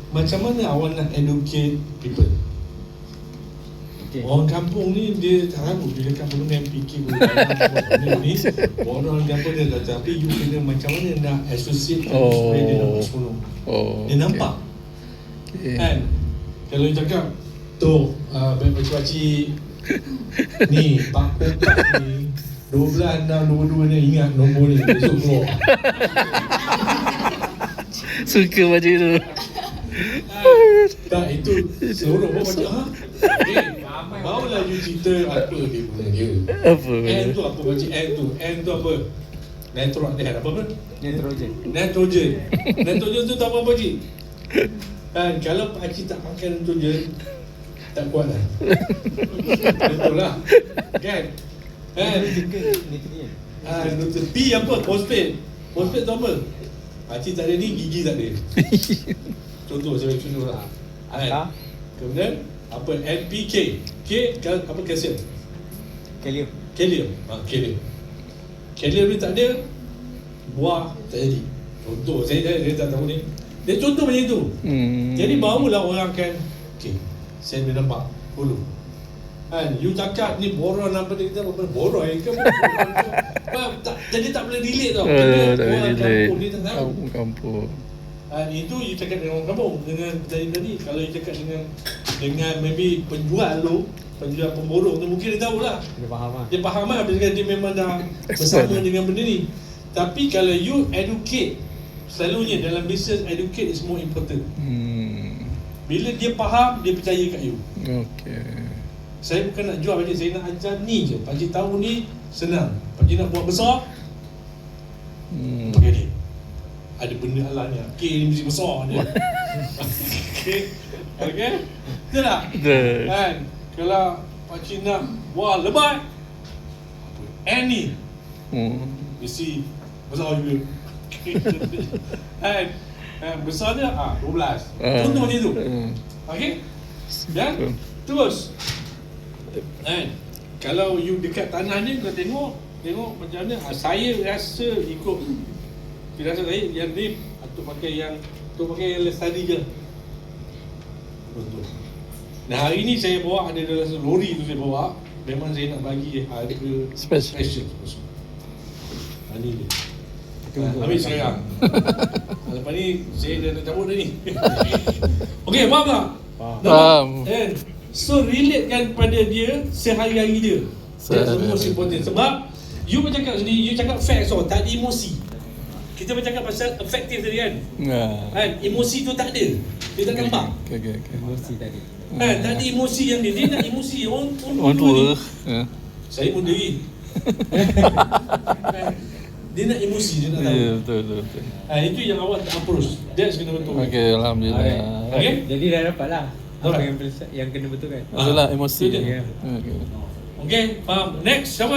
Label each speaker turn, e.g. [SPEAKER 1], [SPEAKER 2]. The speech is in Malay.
[SPEAKER 1] macam mana awak nak educate people?
[SPEAKER 2] Okay.
[SPEAKER 1] Orang kampung ni dia tahu bila kat benda MPK ni orang dia apa dia kata, tapi you kena macam mana nak associate supaya dia nampak semua. Dia nampak. Kan? Kalau you cakap tu pakcik-pakcik ni Pak Pokak ni 12-6-22 ni ingat nombor ni besok keluar.
[SPEAKER 3] Suka macam tu.
[SPEAKER 1] Tak, itu seluruh orang macam barulah you cerita apa dia guna dia.
[SPEAKER 3] Apa
[SPEAKER 1] N tu apa pakcik? N tu apa? Nitrogen. Nitrogen tu tak apa pakcik? Kan kalau pakcik tak pakai nitrogen tak kuat lah. Betul lah. Kan? P apa? Phosphate tu apa? Pakcik tak ada ni, gigi tak ada. Contoh saya contoh lah. Kemudian apa? NPK. K apa? Kalsium. Kalium. Kalium ni tak ada, buah tak jadi. Contoh saya tak tahu ni. Dia contoh macam tu. Jadi barulah orang akan saya boleh nampak dulu. Kan, you cakap ni boron apa dia kata apa boron ke? Jadi tak boleh relate tau. Orang kampung ni tak tahu.
[SPEAKER 3] Kampung.
[SPEAKER 1] Itu you cakap dengan orang kampung. Dengan tadi kalau you cakap dengan maybe penjual pemborong tu mungkin dia tahu lah. Dia faham lah bila dia memang dah bersama dengan benda ni. Tapi kalau you educate, selalunya dalam business educate is more important. Bila dia faham, dia percaya kat you. Saya bukan nak jual pakcik, saya nak ajar ni je. Pakcik tahu ni senang. Pakcik nak buat besar, pakai ni. Ada benda halangnya. K ni mesti besar ni. Okay? Betul tak?
[SPEAKER 3] Betul.
[SPEAKER 1] Kan? Kalau pakcik nak buat lebat, N ni mesti besar juga. Kan? Besar dia 12. Contoh macam tu. Okay? Dan terus kalau you dekat tanah ni, kau tengok macam mana. Saya rasa ikut firasat saya, yang ni tu pakai yang lestari je. Betul. Nah, hari ni saya bawa ada dalam lori tu saya bawa. Memang saya nak bagi harga special. Ni dia. Ambil sekarang. Lepas ni saya dah nak cabut dah ni. Okey, faham tak?
[SPEAKER 3] Faham.
[SPEAKER 1] So relatekan pada dia sehari-hari dia. That's the most important. Sebab you bercakap sendiri, you cakap facts tak ada emosi. Kita bercakap pasal effective tadi kan? Kan? Emosi tu tak ada. Dia tak nampak.
[SPEAKER 2] Emosi tadi.
[SPEAKER 1] Kan? Tak ada emosi yang dia nak emosi. Orang
[SPEAKER 3] tua.
[SPEAKER 1] Saya pun diri. Dia nak emosi, dia nak tahu.
[SPEAKER 3] Ya, betul.
[SPEAKER 1] Itu yang awak tak approach. That's kena betul.
[SPEAKER 3] Okey, alhamdulillah.
[SPEAKER 1] Okay?
[SPEAKER 2] Jadi dah dapat lah. Apa yang kena betul kan?
[SPEAKER 3] Itulah emosi dia.
[SPEAKER 2] Ya.
[SPEAKER 3] Okey.
[SPEAKER 1] Okay, faham. Next, siapa?